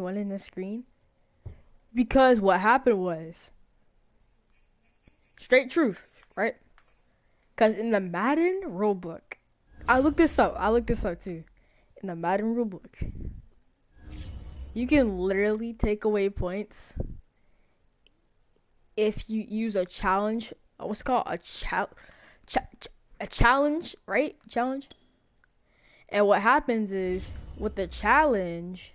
21 in the screen? Because what happened was straight truth, right? Because in the Madden rulebook, I looked this up. I looked this up too. In the Madden rulebook, you can literally take away points if you use a challenge. What's it called a challenge, right? Challenge. And what happens is with the challenge,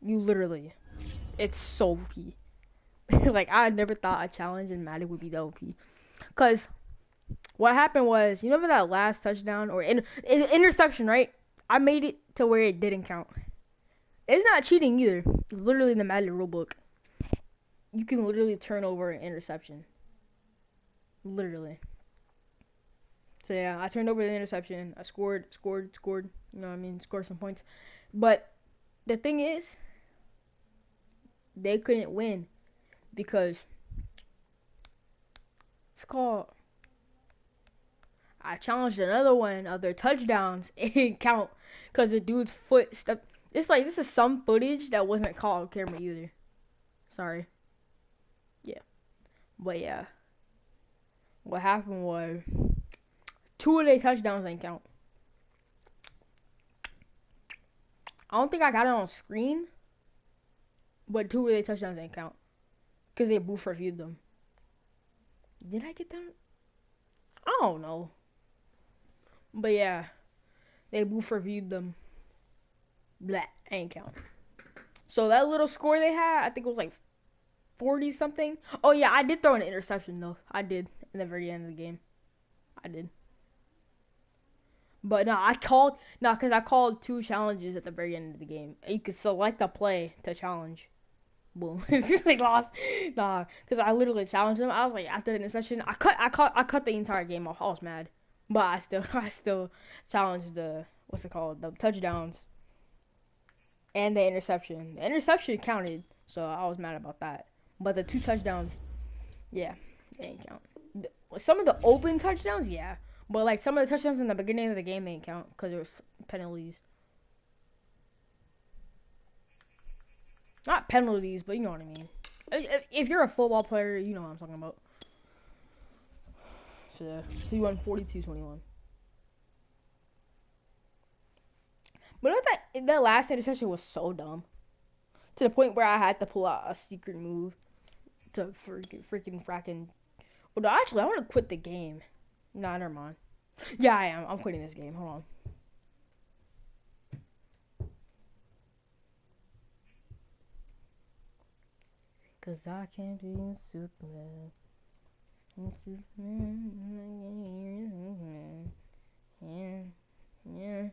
you literally, it's so OP. Like I never thought a challenge in Madden would be that OP. Cause what happened was, you remember that last touchdown or interception, right? I made it to where it didn't count. It's not cheating either. It's literally in the Madden rulebook. You can literally turn over an interception. Literally. So yeah, I turned over the interception. I scored. You know what I mean? Scored some points. But the thing is, they couldn't win because it's called. I challenged another one of their touchdowns. It didn't count because the dude's foot stepped. It's like this is some footage that wasn't caught on camera either. Sorry. Yeah. But yeah. What happened was two of their touchdowns didn't count. I don't think I got it on screen, but two of their touchdowns didn't count because they booth reviewed them. Did I get them? I don't know. But yeah, they booth reviewed them. Blah, ain't count. So that little score they had, I think it was like 40 something. Oh yeah, I did throw an interception though. I did in the very end of the game. I did. But no, because I called two challenges at the very end of the game. You could select a play to challenge. Boom. They lost. Nah, because I literally challenged them. I was like, after the interception, I cut the entire game off. I was mad, but I still challenged what's it called, the touchdowns and the interception. The interception counted, so I was mad about that. But the two touchdowns, yeah, they didn't count. Some of the open touchdowns, yeah, but like some of the touchdowns in the beginning of the game didn't count because there was penalties. Not penalties, but you know what I mean. If you're a football player, you know what I'm talking about. So yeah, he won 42-21. But I thought that last interception was so dumb, to the point where I had to pull out a secret move to freaking fracking. Well, no, actually, I want to quit the game. Nah, never mind. Yeah, I am. I'm quitting this game. Hold on. Cause I can't be a Superman. Yeah, yeah.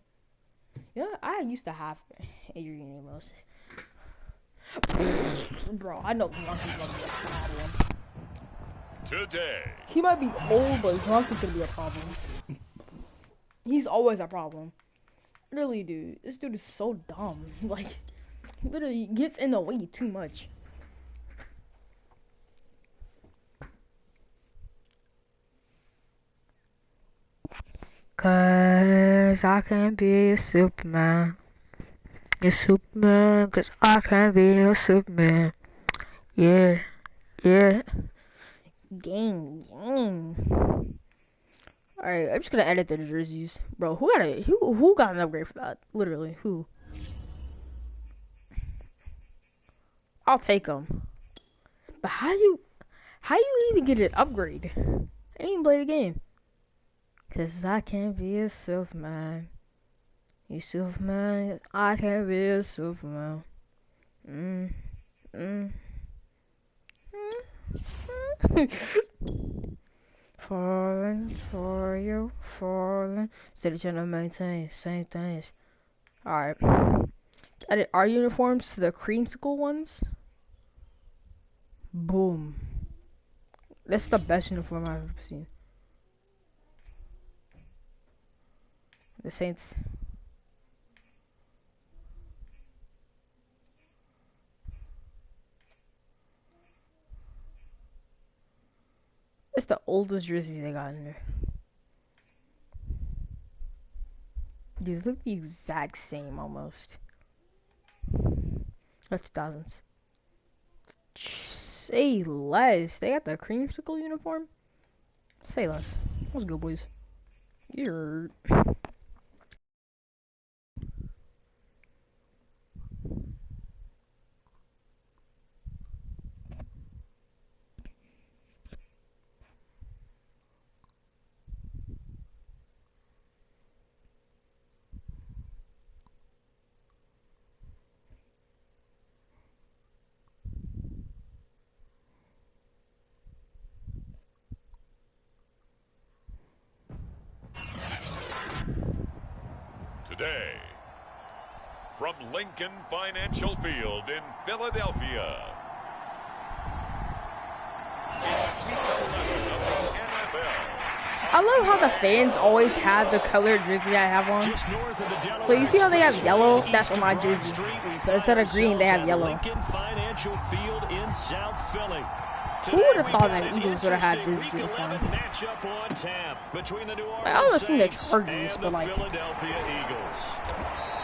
Yeah, I used to have Adrian Amos. Bro, I know Gronk is gonna be a problem. Today. He might be old, but Gronk is gonna be a problem. He's always a problem. Really, dude. This dude is so dumb. Like, literally gets in the way too much. Cause I can't be a Superman. A Superman, cause I can't be a Superman. Yeah, yeah. Gang. Alright, I'm just gonna edit the jerseys. Bro, who got an upgrade for that? Literally, who? I'll take them. But how you even get an upgrade? I ain't even play the game. Cause I can't be a Superman. You Superman, I can't be a Superman. Mm, mm, falling for you, falling. Still trying to maintain same things. Alright. Added our uniforms to the creamsicle ones. Boom. That's the best uniform I've ever seen. The Saints. It's the oldest jersey they got in there. Dude, they look the exact same almost. That's 2000s. Say less. They got the creamsicle uniform. Say less. Let's go, boys. You're. Today, from Lincoln Financial Field in Philadelphia, it's week 11 of the NFL. I love how the fans always have the colored jersey I have on. But you see how they have yellow? That's on my jersey. So instead of green, they have yellow. Who would have thought that Eagles would have had this uniform? Like, I would have seen the Chargers, but like.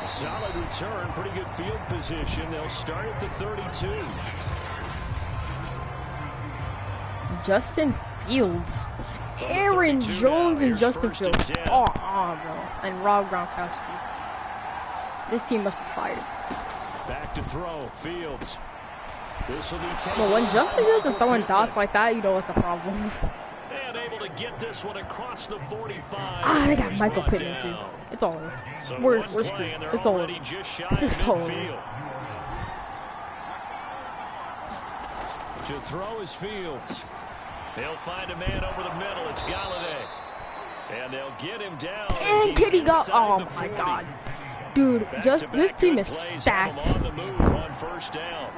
Solid return, pretty good field position. They'll start at the 32. Justin Fields. Aaron Jones and Justin Fields. Oh, bro. And Rob Gronkowski. This team must be fired. Back to throw, Fields. But when Justin Fields is throwing dots like that, you know what's a problem. And able to get this one across the 45. They got Michael Pittman too. It's all over. So We're screwed. It's all over. It's all over. To throw is Fields. They'll find a man over the middle. It's Galladay. And they'll get him down. And Kitty got. Oh my god. Dude, just this team is stacked. On the move on first down.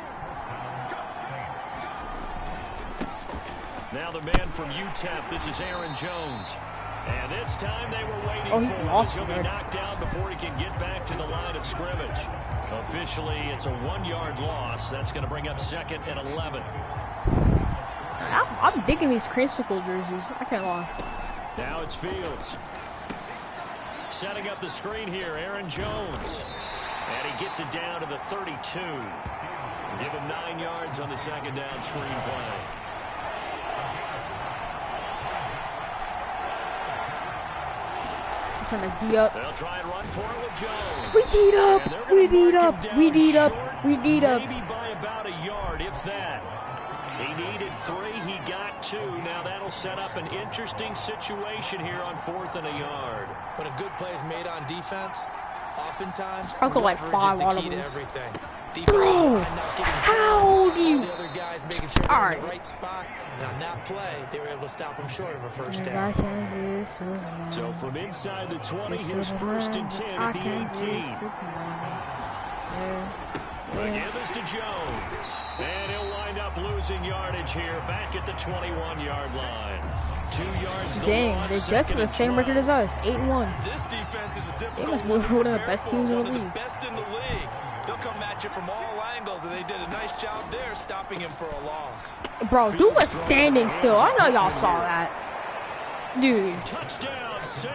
Now the man from UTEP, this is Aaron Jones. And this time they were waiting for him. He'll be knocked down before he can get back to the line of scrimmage. Officially, it's a 1-yard loss. That's going to bring up 2nd and 11. I'm digging these creamsicle jerseys. I can't lie. Now it's Fields. Setting up the screen here, Aaron Jones. And he gets it down to the 32. Give him 9 yards on the 2nd down screen play. Trying to D up. They'll try and run for it with Jones. We D up. We D up. We D up. We D up. Maybe by about a yard, if that. He needed 3. He got 2. Now that'll set up an interesting situation here on 4th and a yard. When a good play is made on defense, oftentimes I'll go like 5 on audibles. Bro, how do you? The other guys making sure they're in the right spot, and on that play, they were able to stop him short of a first down. So from inside the 20, his 1st and 10 at the 18. Again, this to Jones. And he'll wind up losing yardage here, back at the 21-yard line. 2 yards. Dang, they're just the same record as us, 8-1. This defense is a difficult they must be one of the best teams in the league. Best in the league. They'll come at you from all angles, and they did a nice job there stopping him for a loss. Bro, dude was standing still. I know y'all saw that. Dude,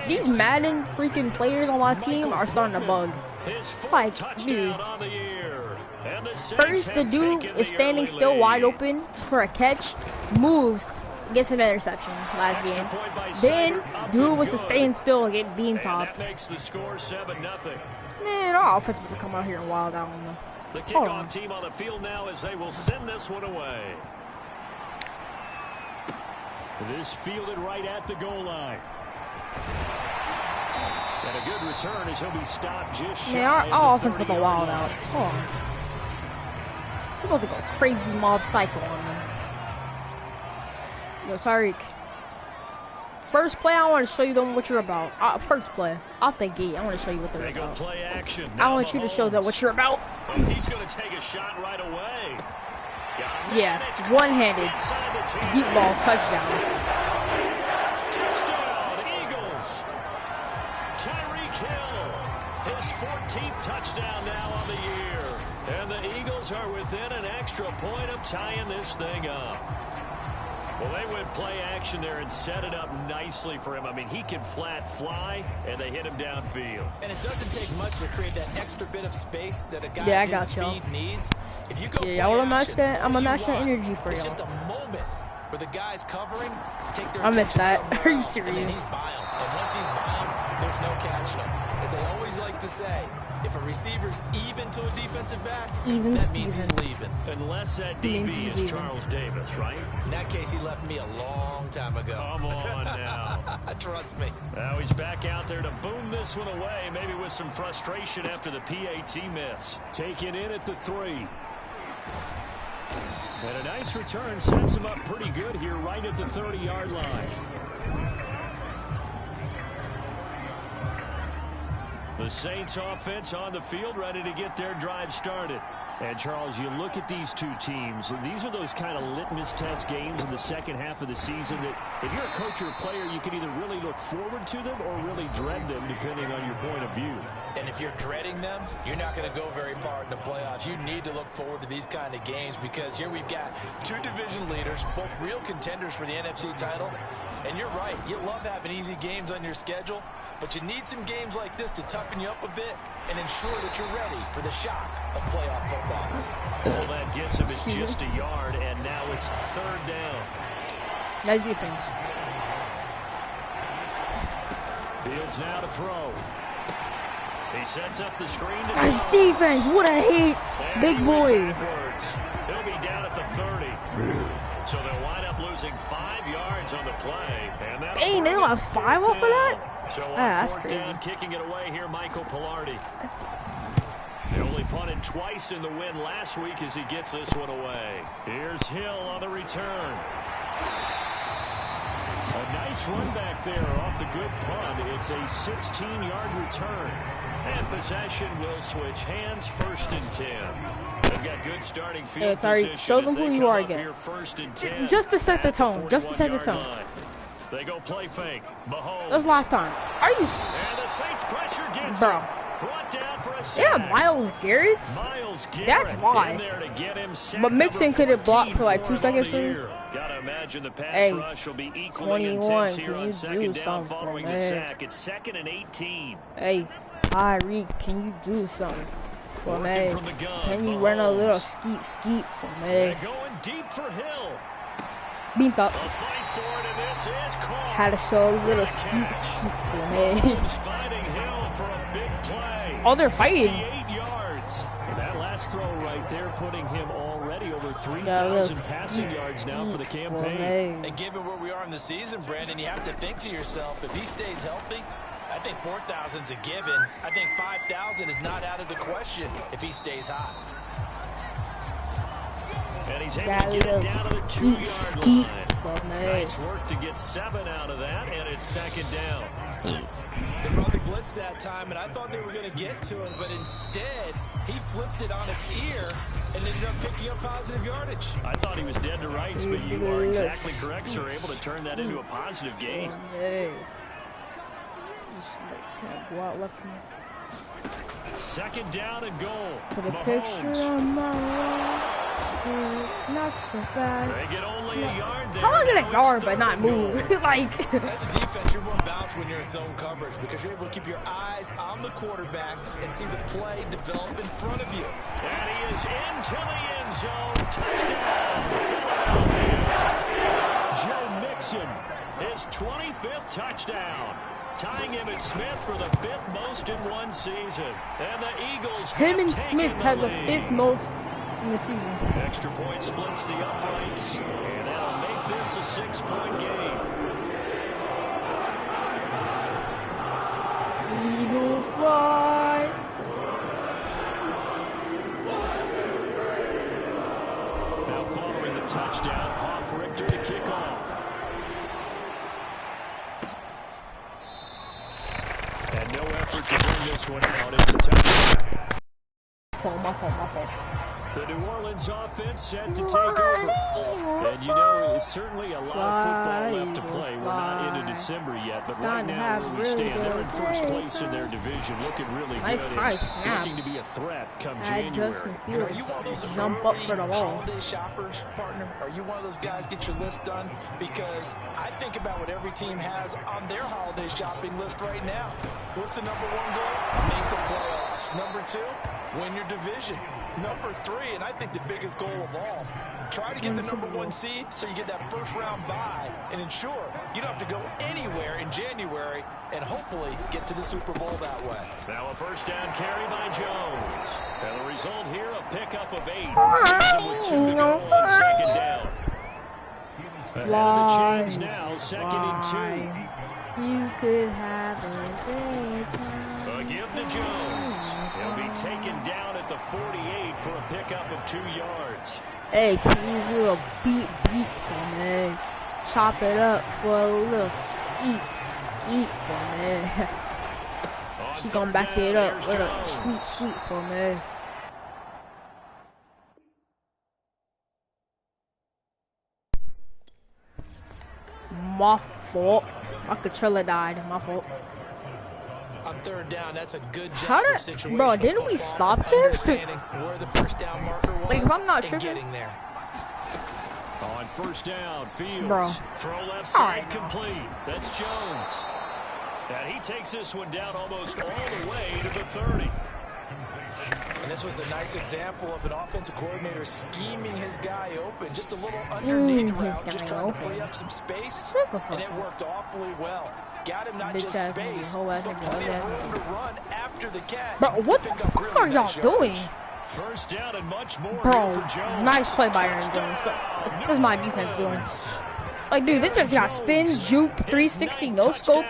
these Madden freaking players on my team are starting to bug. Like, dude. First, the dude is standing still wide open for a catch, moves, gets an interception last game. Then, dude was just staying still and getting bean topped. Man, our offense will come out here and wild out on them. The kickoff team on the field now as they will send this one away. This fielded right at the goal line. And a good return as he'll be stopped just shy. Man, our offense with a wild out. Hold on. We're supposed to go crazy mob cycle on them. Yo, Tyreek. First play, I want to show you them what you're about. First play, out the gate, I want to show you what they're about. Play action. I want you to show them what you're about. He's going to take a shot right away. Yeah, one-handed, deep ball, touchdown. Touchdown, Eagles. Tyreek Hill, his 14th touchdown now on the year. And the Eagles are within an extra point of tying this thing up. Well, they went play action there and set it up nicely for him. I mean, he can flat fly, and they hit him downfield. And it doesn't take much to create that extra bit of space that a guy his speed needs. If you go Yeah, y'all wanna match action, that? all I'ma you match that want energy for is y'all. just a moment where the guys covering take their I missed attention that. somewhere Are you else, and then serious? he's by 'em. And once he's by 'em, there's no catching him. As they always like to say, if a receiver's even to a defensive back, Even that means he's Steven. leaving. Unless that Means DB he's is leaving. Charles Davis, right? In that case, he left me a long time ago. Come on now. Trust me. Now he's back out there to boom this one away, maybe with some frustration after the PAT miss. Taken in at the 3. And a nice return sets him up pretty good here right at the 30-yard line. The Saints offense on the field ready to get their drive started. And Charles, you look at these two teams, and these are those kind of litmus test games in the second half of the season that if you're a coach or a player, you can either really look forward to them or really dread them depending on your point of view. And if you're dreading them, you're not going to go very far in the playoffs. You need to look forward to these kind of games because here we've got two division leaders, both real contenders for the NFC title. And you're right, you love having easy games on your schedule, but you need some games like this to toughen you up a bit and ensure that you're ready for the shock of playoff football. All that gets him is just a yard, and now it's 3rd down. Nice defense. Fields now to throw. He sets up the screen to Nice Jones. defense. What a hit. And Big he boy. went backwards. He'll be down at the 30. So they'll wind up losing 5 yards on the play. And that'll Dang, they bring lost it 5 off of down. that? So on That's 4th crazy. down, kicking it away here, Michael Pilardi. They only punted twice in the win last week as he gets this one away. Here's Hill on the return. A nice run back there off the good punt. It's a 16-yard return. And possession will switch hands, 1st and 10. They've got good starting field Tariq, position show them as they who you come are up again. here 1st and 10 Just to set the at tone. Just to set the 41-yard tone. line. They go play fake. Mahomes. That was last time. Are you? And the Saints pressure gets Bro. him. Brought down for a Yeah, sack. Myles Garrett. Miles Garrett That's why. in there to get him sack But Mixon number could have blocked 14 for like 2 him on seconds the for you. year. Gotta imagine the pass Hey, rush will be equally 21, intense here can on you 2nd do down something, following the man? sack. It's 2nd and 18. Hey, Tyreek, can you do something for Working me? from the gun, Can you run a little Mahomes. skeet for me? They're going deep for Hill. Beans up. A fight for it, and this is caught. Had to show a little skeet for me. Mahomes finding Hill for a big play. Oh, they're fighting. 58 yards. And that last throw right there putting him already over Got a little 3,000 passing yards now for the skeet campaign. me. And given where we are in the season, Brandon, you have to think to yourself, if he stays healthy, I think 4,000's a given. I think 5,000 is not out of the question if he stays hot. And he's able That to get it little down to the skeet 2-yard line. for me. Nice work to get 7 out of that, and it's 2nd down. They brought the blitz that time, and I thought they were going to get to him, but instead, he flipped it on its ear and ended up picking up positive yardage. I thought he was dead to rights, but you are exactly correct, sir. Able to turn that into a positive gain. Hey. Just can't go out left from me. 2nd down and goal. Put a picture Mahomes. on my wall. Not so bad. They get only a yard there. How am I Now gonna it's guard 3rd but not and goal. move? Like, As a defense, you're more balanced when you're in zone coverage because you're able to keep your eyes on the quarterback and see the play develop in front of you. And he is into the end zone. Touchdown, Philadelphia. Joe Mixon, his 25th touchdown. Tying him and Smith for the 5th most in one season. And the Eagles him and have Smith taken had the lead. 5th most in the season. Extra point splits the uprights. And that'll make this a 6-point game. Eagles fly. Now following the touchdown, Hoff Richter to kick off. And no effort to bring this one out. It's a touchdown. My fault. The New Orleans offense set to take over. And you know, it's certainly a lot of football left to play. We're not into December yet, but right now where we stand, they're in first place in their division, looking really Nice good. high and snap. looking to be a threat come Had January. Justin Are you one of Fields those jump up for the early ball. holiday shoppers, partner? Are you one of those guys get your list done? Because I think about what every team has on their holiday shopping list right now. What's the #1 goal? Make the playoffs. #2, win your division. Number 3, and I think the biggest goal of all. Try to get the number 1 seed so you get that first round bye and ensure you don't have to go anywhere in January and hopefully get to the Super Bowl that way. Now a first down carry by Jones. And the result here, a pickup of 8. With 2 to go on second down. Ahead of the chains now, second and 2. You could have it. A give to Jones. He'll be taken down at the 48 for a pickup of 2 yards. Hey, can you do a beat for me? Chop it up for a little skeet for me. She gonna back it up with a sweet for me. My fault. My controller died. My fault. On third down, that's a good job. How did, bro? Didn't we stop there? Where the first down marker was, like, if I'm not tripping. getting there. On first down, Fields. Bro. Throw left side complete. That's Jones. And he takes this one down almost all the way to the 30. And this was a nice example of an offensive coordinator scheming his guy open. Just a little underneath route, just trying to free up some space. And it worked awfully well. Got him not just space, but plenty of room to run after the catch. Bro, what the fuck are y'all doing? First down and much more. Bro, nice play by Aaron Jones. But this is my defense doing. Like, dude, they just got spin, juke, 360, no scope.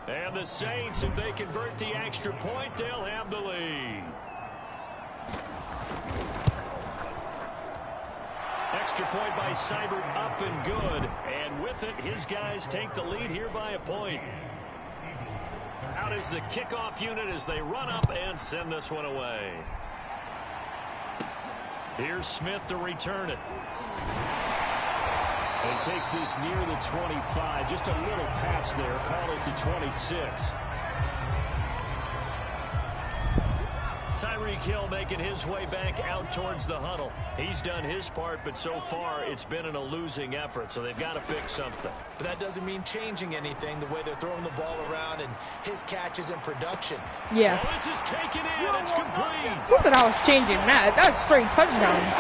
And the Saints, if they convert the extra point, they'll have the lead. Extra point by Seibert, up and good. And with it, his guys take the lead here by a point. Out is the kickoff unit as they run up and send this one away. Here's Smith to return it. And takes this near the 25. Just a little pass there. Call it the 26. Tyreek Hill making his way back out towards the huddle. He's done his part, but so far it's been in a losing effort, so they've got to fix something. But that doesn't mean changing anything, the way they're throwing the ball around and his catches in production. Yeah. Well, this is taken in. It's complete. Who said I was changing that? That's straight touchdowns.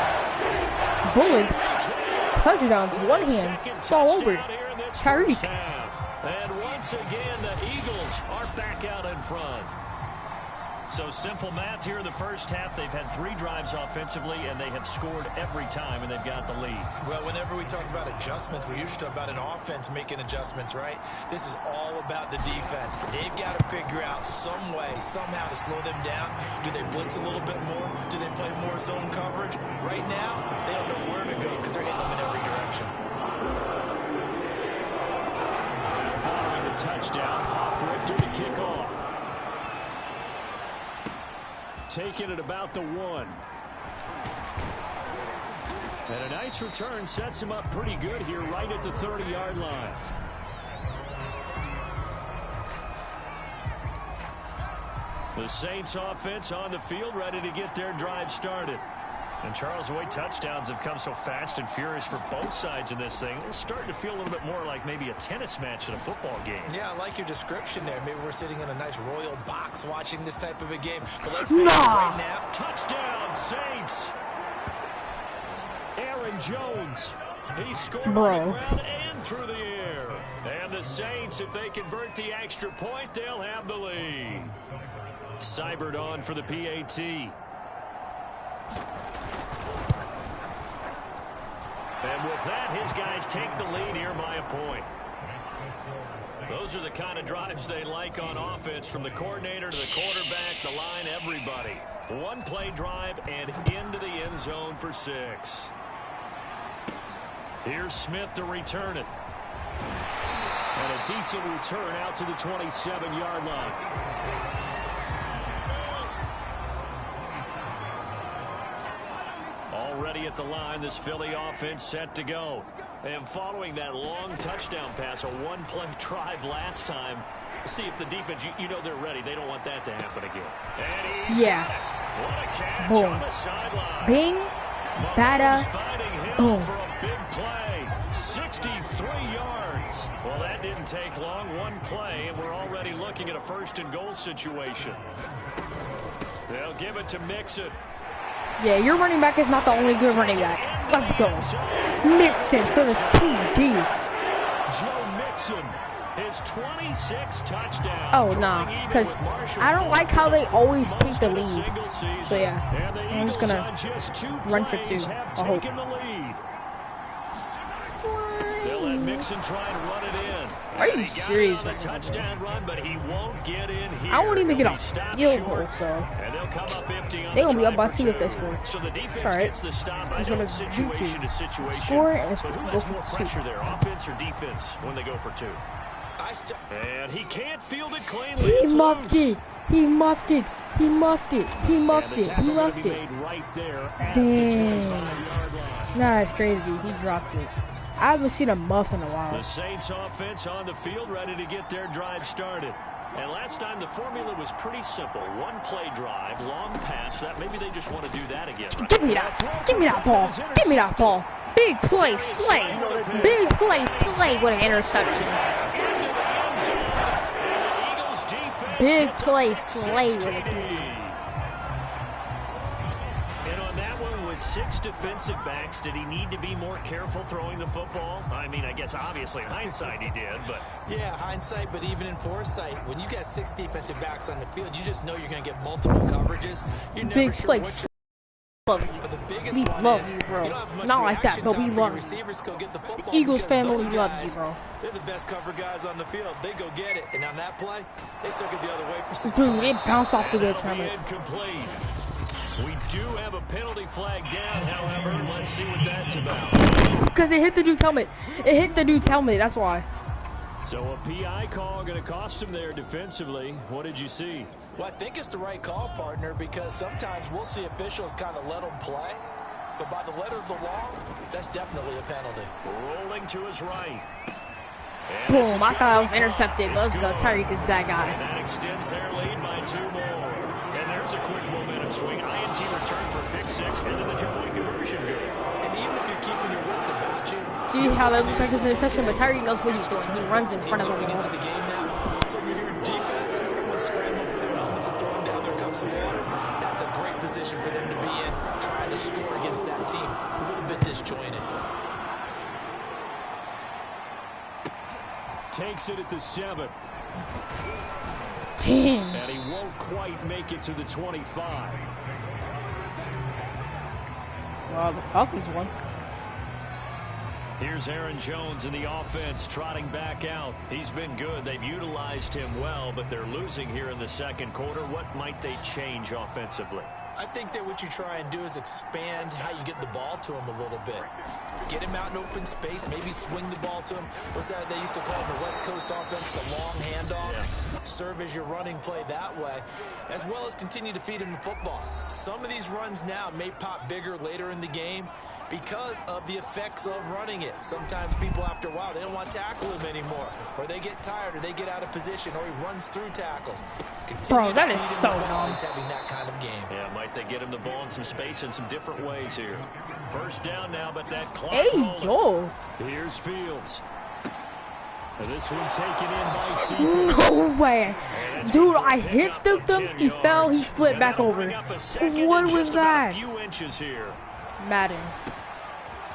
Bullets. Touchdowns, one hand. It's all over. Tyreek. And once again, the Eagles are back out in front. So simple math here in the first half. They've had 3 drives offensively, and they have scored every time, and they've got the lead. Well, whenever we talk about adjustments, we usually talk about an offense making adjustments, right? This is all about the defense. They've got to figure out some way, somehow to slow them down. Do they blitz a little bit more? Do they play more zone coverage? Right now, they don't know where to go because they're hitting them in every direction. Following the touchdown, Hofrichter to kick off. Taking it about the 1. And a nice return sets him up pretty good here right at the 30-yard line. The Saints offense on the field ready to get their drive started. And Charles, the way touchdowns have come so fast and furious for both sides in this thing, it's starting to feel a little bit more like maybe a tennis match in a football game. Yeah, I like your description there. Maybe we're sitting in a nice royal box watching this type of a game. But let's face it right now. Touchdown, Saints! Aaron Jones. He scored on the ground and through the air. And the Saints, if they convert the extra point, they'll have the lead. Seibert on for the PAT. And with that, his guys take the lead here by a point. Those are the kind of drives they like on offense, from the coordinator to the quarterback, the line, everybody. One play drive and into the end zone for 6. Here's Smith to return it. And a decent return out to the 27-yard line. Already at the line, this Philly offense set to go. And following that long touchdown pass, a one-play drive last time, see if the defense, you know they're ready. They don't want that to happen again. And he's got it. What a catch on the sideline. Bing. Bada. Boom. For a big play. 63 yards. Well, that didn't take long. One play, and we're already looking at a 1st and goal situation. They'll give it to Mixon. Yeah, your running back is not the only good running back. Let's go. Mixon for the TD. Joe Mixon, his 26th touchdown. Oh, nah, because I don't like how they always take the lead. So, yeah, I'm just going to run for 2. I hope. They'll let Mixon try and run it in. Are you serious? A touchdown run, but he won't get in here. I won't even get a field goal, so and they'll come up empty on they're the going to be up by drive 2 if they score. So the defense All right. gets the stop. I He's know gonna it's situation do to situation. Score and but who go has for more 2. pressure there, offense or defense, when they go for 2? And he can't field it cleanly. He muffed it. He muffed it. He muffed it. He muffed And the it. He tackle gonna left be it. made right there at the Damn. 25-yard line. Nah, it's crazy. He dropped it. I haven't seen a muff in a while. The Saints offense on the field, ready to get their drive started. And last time the formula was pretty simple. 1-play drive, long pass. That maybe they just want to do that again. Right? Give me that. Give me that ball. Give me that ball. Big play, Slay. Big play, Slay with an interception. Big play, Slay with a TD. And on that one with 6 defensive backs, did he need to be more careful throwing the football? I mean, I guess obviously in hindsight he did, but... Yeah, hindsight, but even in foresight, when you got 6 defensive backs on the field, you just know you're going to get multiple coverages. You're never Big sure play, which... Love you. But the biggest We one love is, you, bro. you don't have much Not like that, reaction but time we for your love you. receivers to go get the football The Eagles because family those loves you, guys, bro. They're the best cover guys on the field. They go get it. And on that play, they took it the other way for 6 Dude, points. it bounced off the good That'll be helmet. incomplete. We do have a penalty flag down, however. Let's see what that's about. Because it hit the dude's helmet. It hit the dude's helmet, that's why. So a PI call going to cost him there defensively. What did you see? Well, I think it's the right call, partner, because sometimes we'll see officials kind of let them play. But by the letter of the law, that's definitely a penalty. Rolling to his right. Boom, I thought I was intercepted. Let's go, Tyreek is that guy. And that extends their lead by 2 more. And there's a quick momentum swing. INT return for a pick 6, and then the 2-point conversion good. And even if you're keeping your wits about you, See how that looks like it's an interception, but Tyreek knows what he's doing. He runs in front of the moving into ball. the game now. So you're hearing defense, everyone's scrambling for their helmets and throwing down their cups of water. That's a great position for them to be in, trying to score against that team. A little bit disjointed. Takes it at the 7. Damn. And he won't quite make it to the 25. Well, the Falcons won. Here's Aaron Jones in the offense, trotting back out. He's been good. They've utilized him well, but they're losing here in the second quarter. What might they change offensively? I think that what you try and do is expand how you get the ball to him a little bit. Get him out in open space, maybe swing the ball to him. What's that they used to call in the West Coast offense, the long handoff? Yeah. Serve as your running play that way, as well as continue to feed him the football. Some of these runs now may pop bigger later in the game because of the effects of running it. Sometimes people, after a while, they don't want to tackle him anymore, or they get tired, or they get out of position, or he runs through tackles. Bro, that is so dumb. He's having that kind of game. Yeah, might they get him the ball in some space in some different ways here. First down now, but that clock Hey, rolling. yo. Here's Fields. And this one taken in by Cephas. No way. Dude, I hit stooped him. He fell. He flipped back over. What was that? Few inches here. Madden.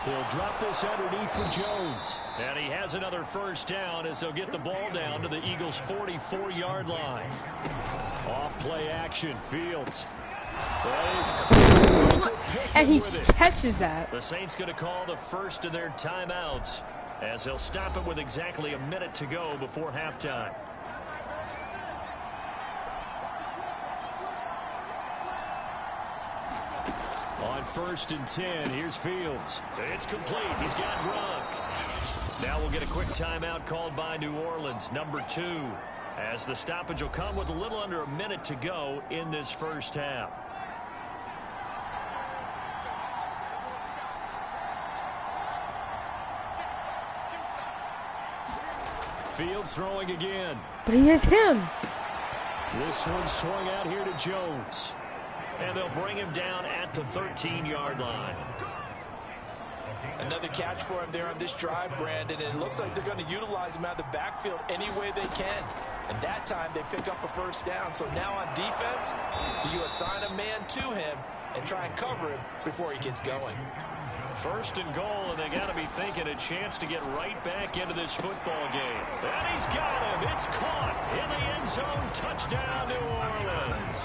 He'll drop this underneath for Jones. And he has another first down as they'll get the ball down to the Eagles' 44-yard line. Off play action, Fields. And he catches that. The Saints going to call the first of their timeouts as they'll stop it with exactly a minute to go before halftime. On 1st and 10, here's Fields. It's complete. He's got Gronk. Now we'll get a quick timeout called by New Orleans, number 2, as the stoppage will come with a little under a minute to go in this first half. Fields throwing again. But he is him. This one swung out here to Jones. And they'll bring him down at the 13-yard line. Another catch for him there on this drive, Brandon. And it looks like they're going to utilize him out of the backfield any way they can. And that time they pick up a first down. So now on defense, do you assign a man to him and try and cover him before he gets going. First and goal, and they got to be thinking a chance to get right back into this football game. And he's got him. It's caught in the end zone. Touchdown, New Orleans.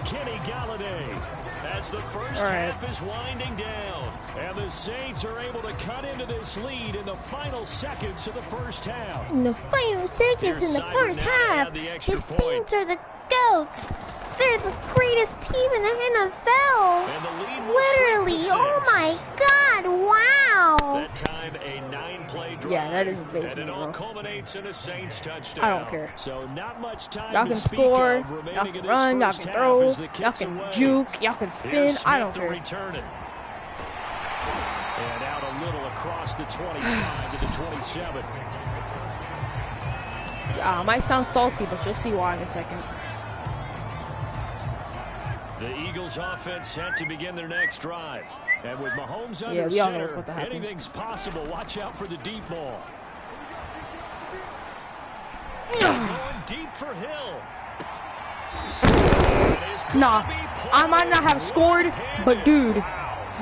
Kenny Galladay as the first half is winding down. And the Saints are able to cut into this lead in the final seconds of the first half. In the final seconds in the first half, the Saints are the GOATs. They're the greatest team in the NFL. And the lead Literally, oh my God, wow. That time a 9-play drive. Yeah, that is a basement, and it all bro. culminates in a Saints touchdown. I don't care. So not much time Y'all to can speak score, of y'all remaining can in run, y'all this can first throw, half as the y'all kick's can away. juke, y'all can spin. Here's I don't Smith to care. return it. And out a little across the 25 to the 27. Yeah, I might sound salty, but you'll see why in a second. The Eagles offense set to begin their next drive. And with Mahomes under we all know center, what's about to happen. anything's possible. Watch out for the deep ball. Going deep for Hill. Nah, I might not have scored, but dude,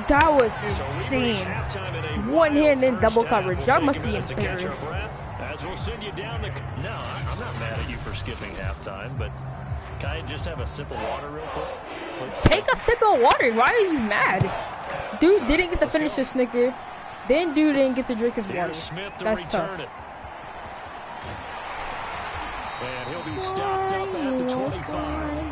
that was insane. One hand in double coverage. Y'all must be embarrassed. As we'll send you down the... No, I'm not mad at you for skipping halftime, but can I just have a sip of water real quick? Take a sip of water. Why are you mad? Dude didn't get to finish his Snicker. Then dude didn't get to drink his water. That's tough. And he'll be stopped up at the 25.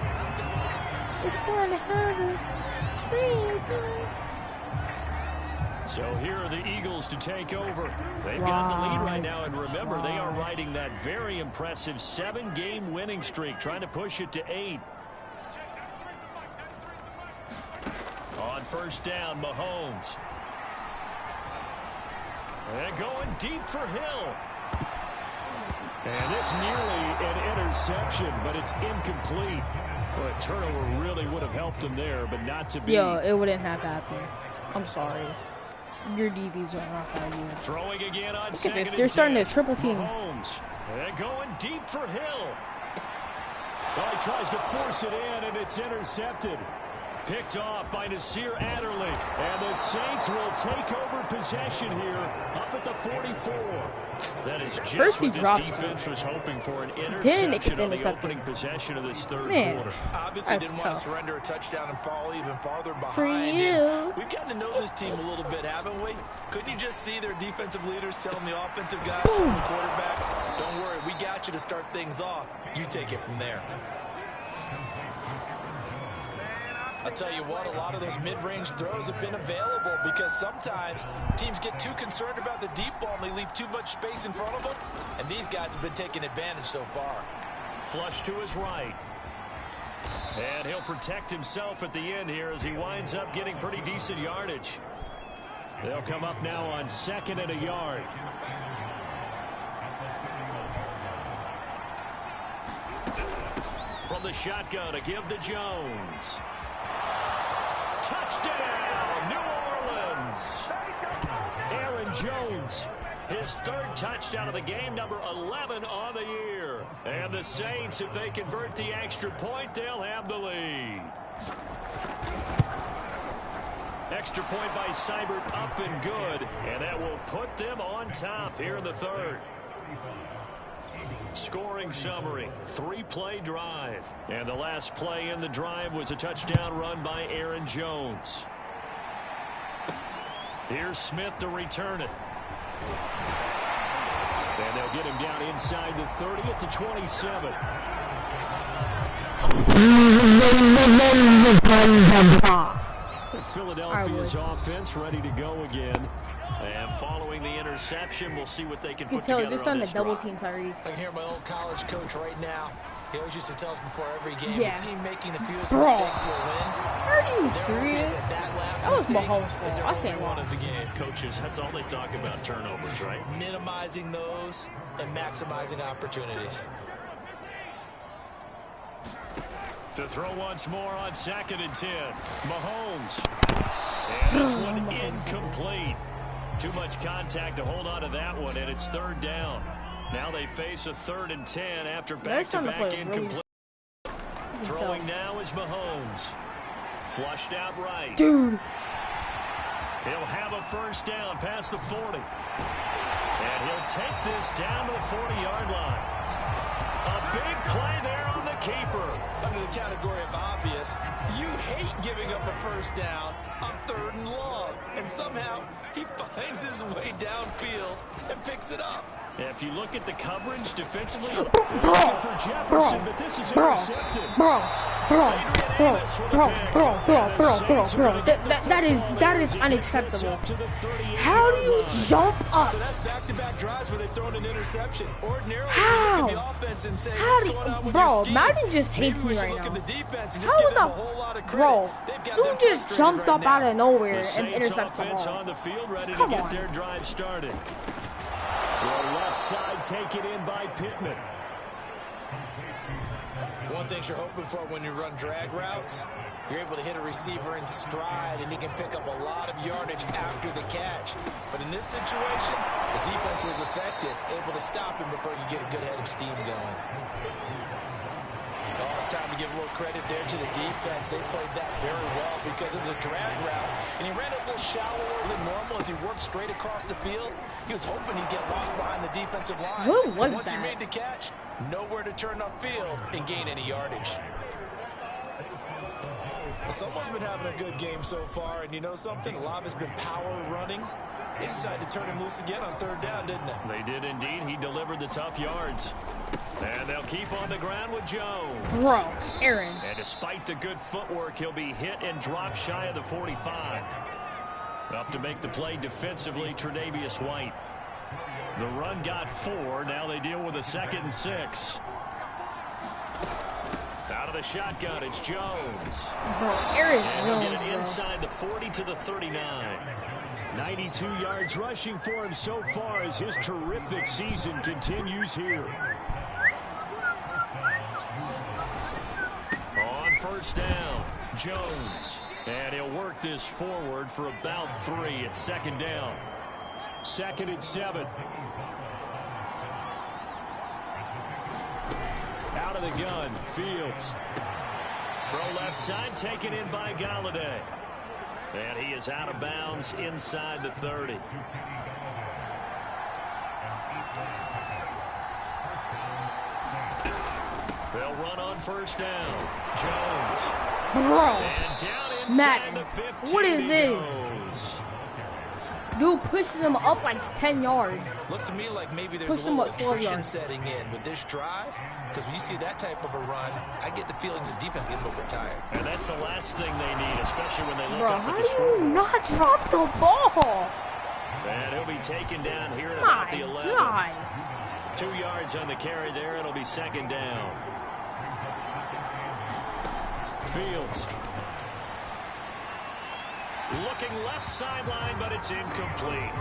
So here are the Eagles to take over. They've got the lead right now, and remember, they are riding that very impressive 7-game winning streak, trying to push it to 8. On first down, Mahomes. And going deep for Hill. And this nearly an interception, but it's incomplete. Well, a turnover really would have helped him there, but not to be. Yo, it wouldn't have happened. I'm sorry. Your DBs are not that good. Throwing again on Look at this. They're starting to triple team. Mahomes. And going deep for Hill. Well, he tries to force it in, and it's intercepted. Picked off by Nasir Adderley. And the Saints will take over possession here up at the 44. That is just First he what this drops defense was hoping for, an Then it gets interception on the intercepted. opening possession of this third Man, quarter. Obviously that's didn't want tough. to surrender a touchdown and fall even farther behind. For you. We've gotten to know this team a little bit, haven't we? Couldn't you just see their defensive leaders telling the offensive guys, telling the quarterback, don't worry, we got you to start things off. You take it from there. I'll tell you what, a lot of those mid-range throws have been available because sometimes teams get too concerned about the deep ball and they leave too much space in front of them, and these guys have been taking advantage so far. Flush to his right. And he'll protect himself at the end here as he winds up getting pretty decent yardage. They'll come up now on 2nd and a yard. From the shotgun to give to Jones. Touchdown, New Orleans. Aaron Jones, his 3rd touchdown of the game, number 11 on the year. And the Saints, if they convert the extra point, they'll have the lead. Extra point by Seibert up and good, and that will put them on top here in the 3rd. Scoring summary, 3-play drive. And the last play in the drive was a touchdown run by Aaron Jones. Here's Smith to return it. And they'll get him down inside the 30 at the 27. Philadelphia's offense ready to go again. And following the interception, we'll see what they can You put can tell together they're starting on to this double drive. team Tyreek. I can hear my old college coach right now. He always used to tell us before every game, Yeah. the team making the fewest Bro. mistakes will win. Are you Their hope serious? is that last That was mistake Mahomes' is their fault. I only can't one lie. of the game. Coaches, that's all they talk about, turnovers, right? Minimizing those and maximizing opportunities. To throw once more on 2nd and 10. Mahomes. And this one incomplete. Too much contact to hold on to that one, and it's 3rd down. Now they face a 3rd and 10 after They're trying to back-to-back play really incomplete. Throwing now is Mahomes. Flushed out right. Dude. He'll have a first down past the 40. And he'll take this down to the 40-yard line. A big play there on the keeper. Under the category of obvious, you hate giving up a first down on 3rd and long. And somehow, he finds his way downfield and picks it up. If you look at the coverage defensively, looking for Jefferson, but this is intercepted. That is unacceptable. How do you jump up? So that's back-to-back drives where they've thrown an interception. Ordinarily, How? you look at the offense and say, How what's do going on with bro, your scheme? Madden just hates Maybe we me should right look now. at the defense and just How give them a the whole lot of credit. bro? They've got You them just frustrated jumped right up now. out of nowhere The and Saints intercepted the offense ball. on the field, ready Come to get on. their drive started. The left side taken in by Pittman. One thing you're hoping for when you run drag routes, you're able to hit a receiver in stride, and he can pick up a lot of yardage after the catch. But in this situation, the defense was effective, able to stop him before he could get a good head of steam going. Oh, it's time to give a little credit there to the defense. They played that very well because it was a drag route, and he ran it a little shallower than normal as he worked straight across the field. He was hoping he'd get lost behind the defensive line. Who was Once that? he made the catch, nowhere to turn upfield and gain any yardage. Well, someone's been having a good game so far, and you know something? A lot of it's been power running. They decided to turn him loose again on 3rd down, didn't they? They did indeed. He delivered the tough yards. And they'll keep on the ground with Jones. Bro, Aaron. And despite the good footwork, he'll be hit and dropped shy of the 45. Up to make the play defensively, Tre'Davious White. The run got 4. Now they deal with a 2nd and 6. Out of the shotgun, it's Jones. Bro, Aaron And he'll get it Jones, inside the 40 to the 39. 92 yards rushing for him so far as his terrific season continues here. On first down, Jones. And he'll work this forward for about 3 at 2nd down. 2nd and 7. Out of the gun, Fields. Throw left side, taken in by Galladay. And he is out of bounds inside the 30. They'll run on first down. Jones. bro. And down inside Matt, the 15 what is he this? goes. Dude pushes him up like 10 yards. Looks to me like maybe there's Push a him little up 12 attrition yards. setting in with this drive. Because when you see that type of a run, I get the feeling the defense getting a little bit tired. And that's the last thing they need, especially when they look Bro, up how at do the you score. not drop the ball? And he'll be taken down here at about My the 11. God. 2 yards on the carry there. It'll be 2nd down. Fields. Looking left sideline, but it's incomplete.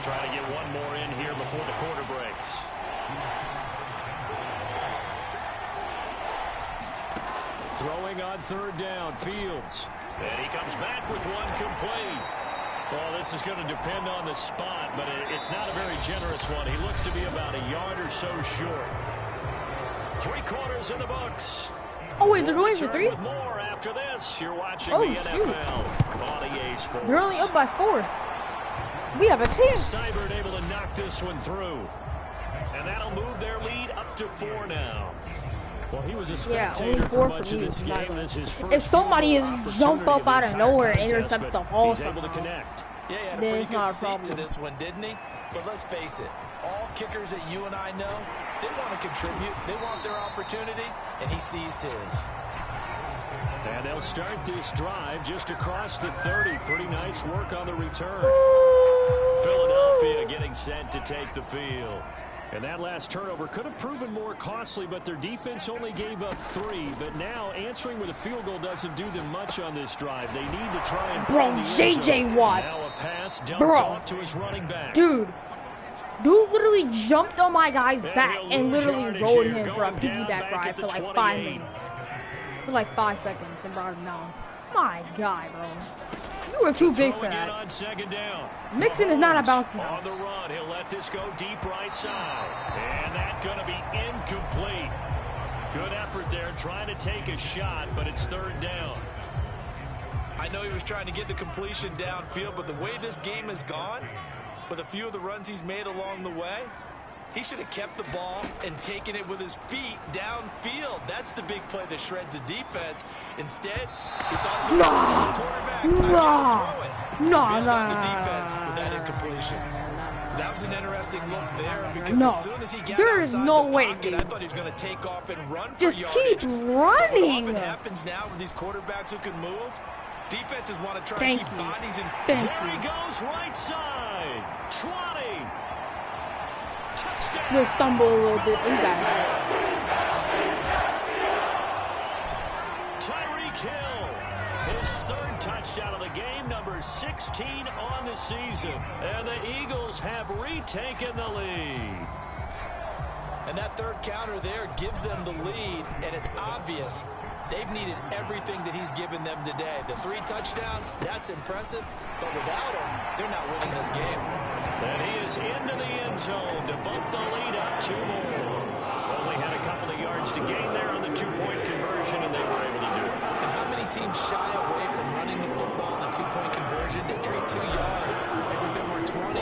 Trying to get one more in here before the quarter breaks. Throwing on 3rd down, Fields. And he comes back with one complete. Well, this is going to depend on the spot, but it's not a very generous one. He looks to be about a yard or so short. 3 quarters in the books. Oh, wait, they're going for Return 3? with more after this. You're watching Oh, the shoot. NFL on EA Sports. They're only up by 4. We have a chance. Seibert able to knock this one through. And that'll move their lead up to 4 now. Well, he was a Yeah, spectator only for 4 much for of me. this game. This is his first If somebody is field goal jump up opportunity out of of the entire nowhere and contest, intercept but the ball he's able to somehow. connect. Yeah, he had a Then pretty it's good not a seat to problem. this one, didn't he? But let's face it, all kickers that you and I know, they want to contribute. They want their opportunity, and he seized his. And they'll start this drive just across the 30. Pretty nice work on the return. Philadelphia getting set to take the field. And that last turnover could have proven more costly, but their defense only gave up 3. But now answering with a field goal doesn't do them much on this drive. They need to try and Bro, find the end J.J. zone. Watt. Now a pass dumped Bro. off to his running back. Dude literally jumped on my guy's back he'll and lose literally yardage rode here, him for a going down piggyback back ride at for the like 5 28. minutes. For like 5 seconds and brought him down. My God, bro. You were too big for Throwing in that. on 2nd down. Mixon is not a bouncy On house. the run, he'll let this go deep right side. And that's going to be incomplete. Good effort there, trying to take a shot, but it's third down. I know he was trying to get the completion downfield, but the way this game has gone, with a few of the runs he's made along the way, he should have kept the ball and taken it with his feet downfield. That's the big play that shreds a defense. Instead, he thought to himself, quarterback, the defense with that incompletion. That was an interesting look there because as soon as he got outside the pocket, I thought he was going to take off and run for yardage. Just keep running. What often happens now with these quarterbacks who can move, defenses want to try to keep bodies in. There he goes, right side. 20. Touchdown. We'll stumble a little bit. You got it. Tyreek Hill, his third touchdown of the game, number 16 on the season. And the Eagles have retaken the lead. And that third counter there gives them the lead, and it's obvious they've needed everything that he's given them today. The 3 touchdowns, that's impressive, but without him, they're not winning this game. And he is into the end zone to bump the lead up 2 more. Only had a couple of yards to gain there on the 2-point conversion, and they were able to do it. And how many teams shy away from running the football on a 2-point conversion? They treat 2 yards as if it were 20.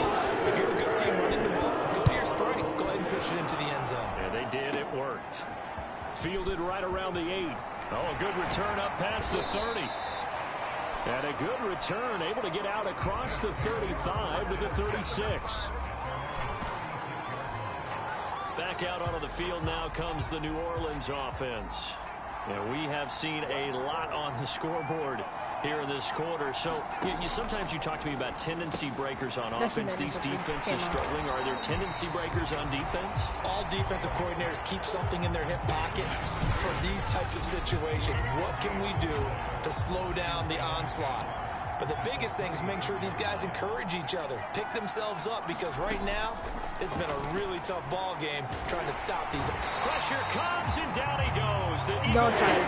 If you're a good team running the ball, go to your strength. Go ahead and push it into the end zone. Yeah, they did. It worked. Fielded right around the 8. Oh, a good return up past the 30. And a good return, able to get out across the 35 to the 36. Back out onto the field now comes the New Orleans offense. Yeah, we have seen a lot on the scoreboard here in this quarter. So sometimes you talk to me about tendency breakers on offense. These defenses struggling. Are there tendency breakers on defense? All defensive coordinators keep something in their hip pocket for these types of situations. What can we do to slow down the onslaught? But the biggest thing is making sure these guys encourage each other, pick themselves up, because right now it's been a really tough ball game trying to stop these. Pressure comes and down he goes. The Don't Eagles try to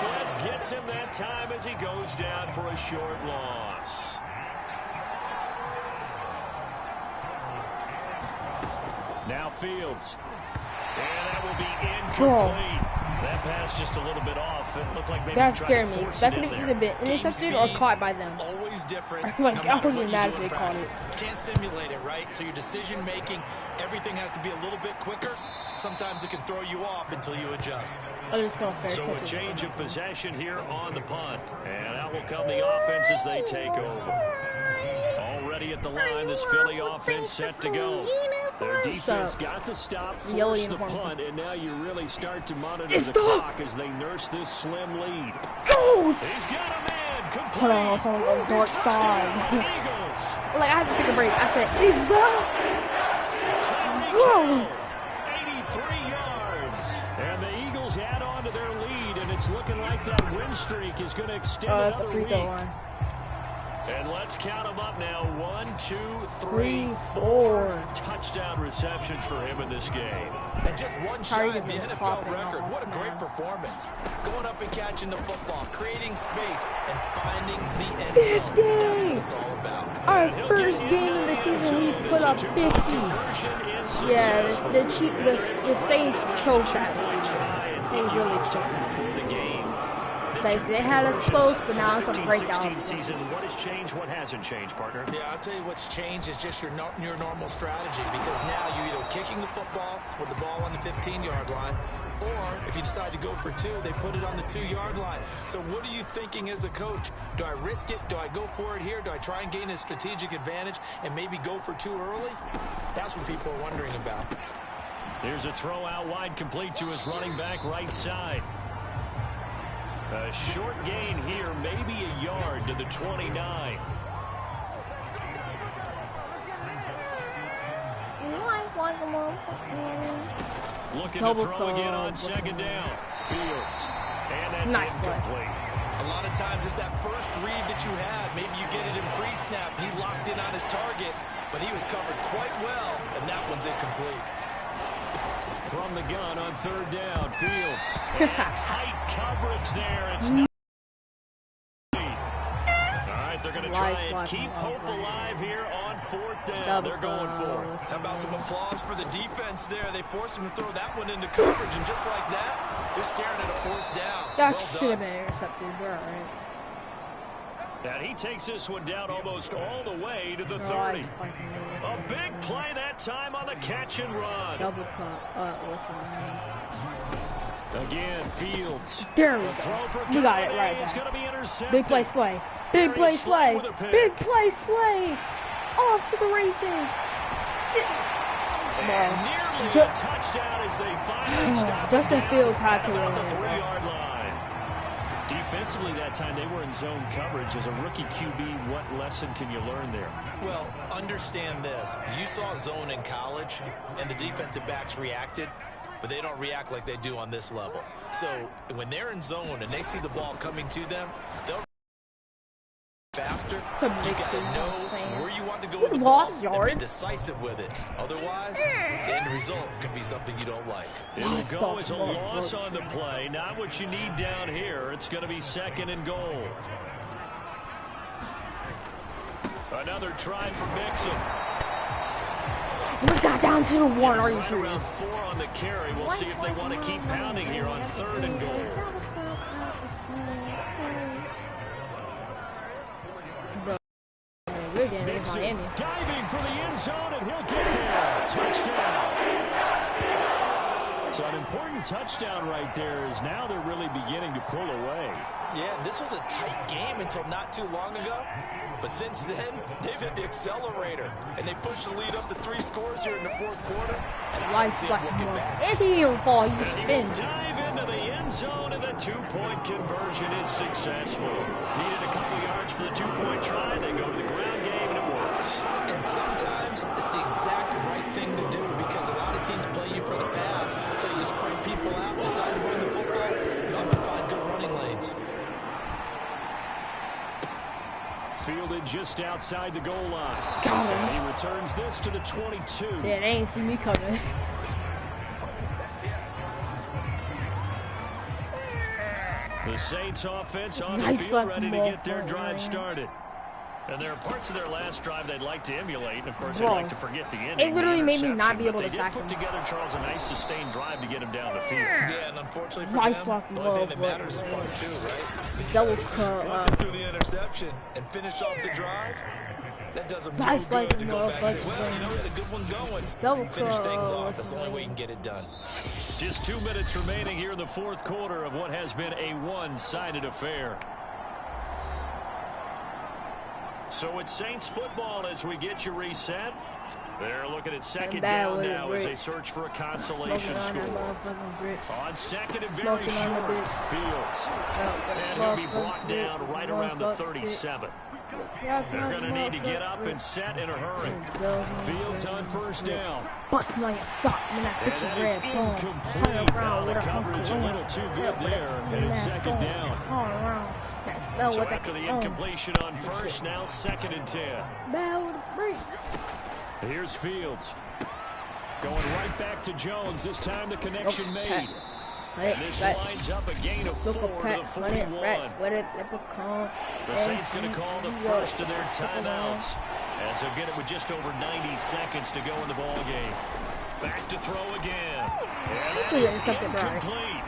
Blitz gets him that time as he goes down for a short loss. Now Fields. And that will be incomplete. That pass just a little bit off. It looked like maybe that he tried scared to me. force That it could in have there. either been intercepted or caught by them. Always different. Like, no I wouldn't matter be mad what if you they do in caught it. practice. Can't simulate it, right? So your decision making, everything has to be a little bit quicker. Sometimes it can throw you off until you adjust. So a change of possession here on the punt. And out will come the offense as they take over. Already at the line, this Philly offense set to go. Their defense got the stop, forced the punt, and now you really start to monitor the clock as they nurse this slim lead. Go! He's got a man complete. Hold on, someone on the dark side. Eagles. Like, I had to take a break. I said, he's Tyreek Hill, 83 yards. And the Eagles add on to their lead, and it's looking like that win streak is going to extend that's another a free week. throw line. And let's count them up now. 1, 2, 3, 4 touchdown receptions for him in this game. And just one shy of the NFL record. What a great performance. Going up and catching the football, creating space, and finding the end zone. That's what it's all about. Our first game of the season, we put up 50. Yeah, the Saints choked that. They really choked that. Like, they had us close, but now it's a breakdown. Season. What has changed? What hasn't changed, partner? Yeah, I'll tell you what's changed is just your normal strategy, because now you're either kicking the football with the ball on the 15-yard line, or if you decide to go for 2, they put it on the 2-yard line. So what are you thinking as a coach? Do I risk it? Do I go for it here? Do I try and gain a strategic advantage and maybe go for 2 early? That's what people are wondering about. Here's a throw out wide, complete to his running back right side. A short gain here, maybe a yard to the 29. Looking to throw again on second down. Fields. And that's incomplete. A lot of times it's that first read that you have. Maybe you get it in pre-snap. He locked in on his target, but he was covered quite well, and that one's incomplete. From the gun on third down, Fields. And tight coverage there. It's not. All right, they're going to try and keep hope alive here on 4th down. They're going for it. How about some applause for the defense there? They forced him to throw that one into coverage, and just like that, they're staring at a 4th down. That well should have been intercepted. We're all right. And he takes this one down almost all the way to the 30. A big play that time on the catch and run. Double cut. Listen. Again, Fields. There we go. We got it right back. Big play, Slay. Big play, Slay. Big play, Slay. Off to the races. Nearly a touchdown as they finally stopped. Justin Fields had to about win. the 3-yard line. Defensively that time, they were in zone coverage. As a rookie QB, what lesson can you learn there? Well, understand this. You saw zone in college, and the defensive backs reacted, but they don't react like they do on this level. So when they're in zone and they see the ball coming to them, they'll faster. You got to know where you want to go with the ball and be decisive with it. Otherwise, the end result could be something you don't like. It'll go as a loss on the play. Not what you need down here. It's going to be 2nd and goal. Another try for Mixon. We got down to the 1. Are you Right serious? around 4 on the carry. We'll see if they want to keep pounding here on 3rd and goal. Mixon diving for the end zone, and he'll get there. Touchdown. So an important touchdown right there is now they're really beginning to pull away. Yeah, this was a tight game until not too long ago. But since then, they've hit the accelerator, and they pushed the lead up to 3 scores here in the 4th quarter. And I don't see them looking back. And he will fall. He just spins. Dive into the end zone, and the 2-point conversion is successful. Needed a couple yards for the 2-point try. They go to the ground game, and it works. And sometimes it's the exact right thing to do because a lot of teams play you for the pass. So you spread people out, decide to run the football, you often find good running lanes. Fielded just outside the goal line. Got him. And he returns this to the 22. Yeah, they ain't see me coming. The Saints offense on the Nice field, luck, ready to get their motherfucker. drive started. And there are parts of their last drive they'd like to emulate, and of course they'd like to forget the ending. It literally made me not be able to sack put him. together, Charles, a nice sustained drive to get him down the field. Yeah, and unfortunately for Nice them, luck, the only thing that motherfucker. matters is part 2, right? Double Because cut. once they threw the interception and finished off the drive, that does them no Nice good luck, to go back and say, well, motherfucker. you know, we had a good one going. Double Finish cut. things off. That's the only way you can get it done. Just 2 minutes remaining here in the 4th quarter of what has been a one-sided affair. So it's Saints football as we get you reset. They're looking at 2nd down now as they search for a consolation score. On 2nd and very short, Fields. And he'll be brought down right around the 37. They're going to need to get up and set in a hurry. Fields on 1st down. Busting on your fuck when that And picture that is red. Turn incomplete. around Now with the a coverage a little too good there. And it's 2nd down. Turn around. That smell So with after the incompletion on 1st, now 2nd and 10. Bad with the brakes. Here's Fields. Going right back to Jones. This time the connection made. And this lines up a gain of 4 to the 41. The Saints going to call the first of their timeouts as they'll get it with just over 90 seconds to go in the ball game. Back to throw again. And that is incomplete.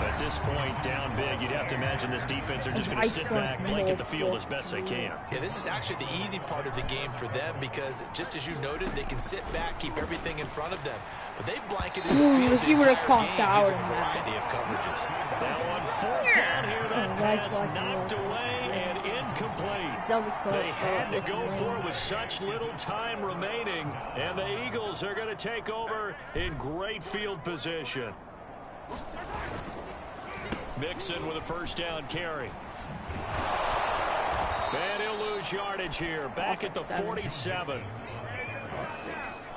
At this point, down big, you'd have to imagine this defense are just going to sit back, blanket the field as best they can. Yeah, this is actually the easy part of the game for them because, just as you noted, they can sit back, keep everything in front of them. But they've blanketed the field the entire game using a variety of coverages. Now on 4th down here, that pass knocked away and incomplete. They had to go for it with such little time remaining, and the Eagles are going to take over in great field position. Mixon with a 1st down carry. And he'll lose yardage here. Back at the 47.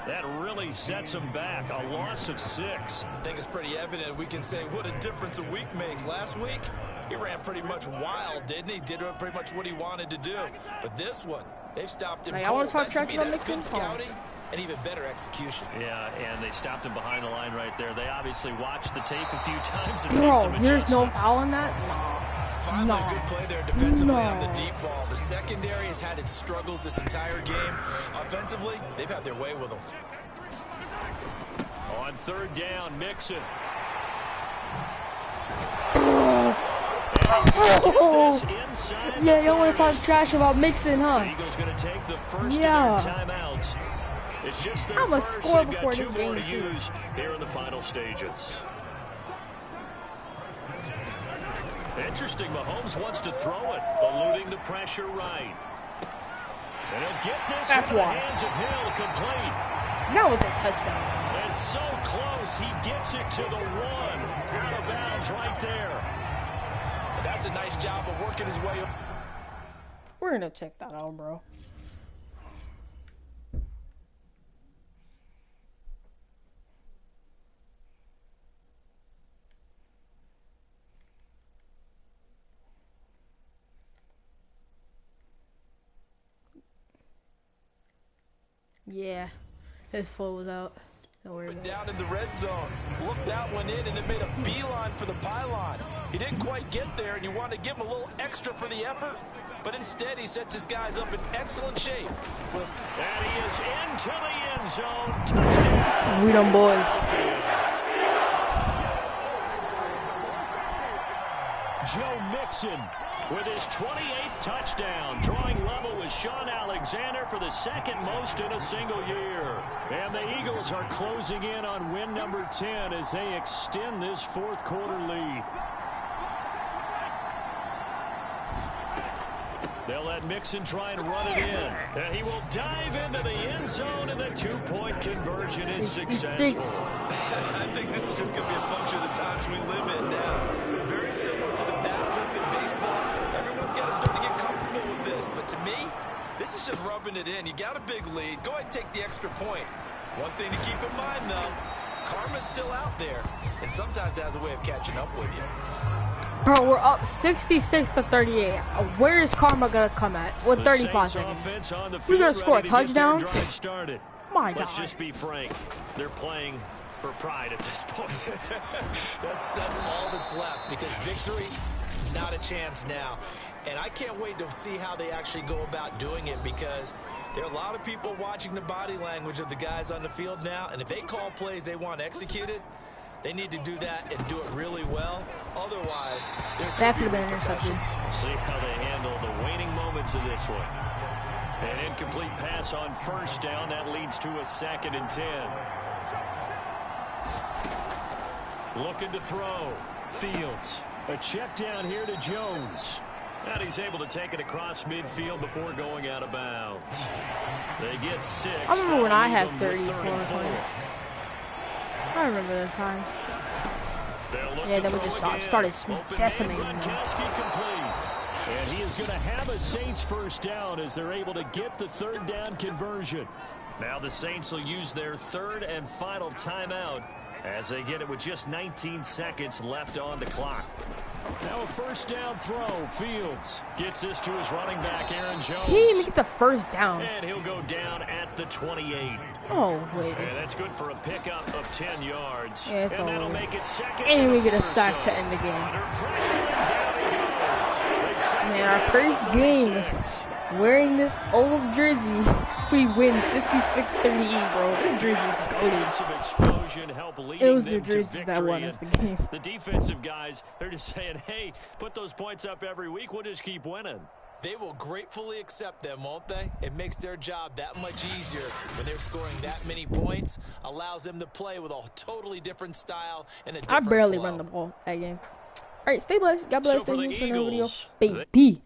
That really sets him back. A loss of 6. I think it's pretty evident. We can say what a difference a week makes. Last week, he ran pretty much wild, didn't he? Did pretty much what he wanted to do. But this one, they've stopped him cold. I want to talk To me, that's Mixon. good scouting and even better execution. Yeah, and they stopped him behind the line right there. They obviously watched the tape a few times and made some Bro, there's no adjustments. foul in that? No. Finally, a good play there defensively on the deep ball. The secondary has had its struggles this entire game. Offensively, they've had their way with them. On third down, Mixon. Yeah, you always talk trash about Mixon, huh? Eagles going to take the first of their timeouts. It's just their first. They've got 2 more to use here in the final stages. Interesting, Mahomes wants to throw it, eluding the pressure right. And he'll get this into the hands of Hill, complete. That was a touchdown. And so close, he gets it to the 1. Out of bounds right there. That's a nice job of working his way up. We're going to check that out, bro. Yeah, his foot was out. Don't worry about it. Down in the red zone. Look that one in, and it made a beeline for the pylon. He didn't quite get there, and you want to give him a little extra for the effort. But instead, he sets his guys up in excellent shape. And he is into the end zone. Touchdown. We done boys. Joe Mixon with his 28th touchdown, drawing level with Sean Alexander for the 2nd most in a single year. And the Eagles are closing in on win number 10 as they extend this 4th quarter lead. They'll let Mixon try and run it in. And he will dive into the end zone, and the 2-point conversion is successful. I think this is just going to be a function of the times we live in now. Very similar to the bat flip in baseball. Everyone's got to start to get comfortable with this. But to me, this is just rubbing it in. You got a big lead. Go ahead and take the extra point. One thing to keep in mind, though, karma's still out there. And sometimes it has a way of catching up with you. Bro, we're up 66-38. Where is karma gonna come at? With 35 seconds. We're gonna score a touchdown? My God. Let's just be frank. They're playing for pride at this point. that's all that's left, because victory, not a chance now. And I can't wait to see how they actually go about doing it, because there are a lot of people watching the body language of the guys on the field now, and if they call plays they want executed, they need to do that and do it really well. Otherwise, that could have been intercepted. See how they handle the waning moments of this one. An incomplete pass on first down. That leads to a 2nd and 10. Looking to throw. Fields. A check down here to Jones. And he's able to take it across midfield before going out of bounds. They get 6. I remember when I had 34 points. I remember those times. Yeah, then we just started decimating them. And he is going to have a Saints first down as they're able to get the 3rd down conversion. Now the Saints will use their 3rd and final timeout as they get it with just 19 seconds left on the clock. Now a first down throw. Fields gets this to his running back, Aaron Jones. He didn't even get the first down. And he'll go down at the 28. Oh, wait. And that's good for a pickup of 10 yards. Yeah, and that'll make it 2nd. And we get a sack to end the game. Man, our first game wearing this old jersey, we win 66-38, bro. This jersey is goated. It was the jerseys that won us the game. The defensive guys, they're just saying, hey, put those points up every week. We'll just keep winning. They will gratefully accept them, won't they? It makes their job that much easier when they're scoring that many points. Allows them to play with a totally different style and a different I barely flow. run the ball that game. All right, stay blessed. God bless. So for Thank the you for the video. Eagles, Baby.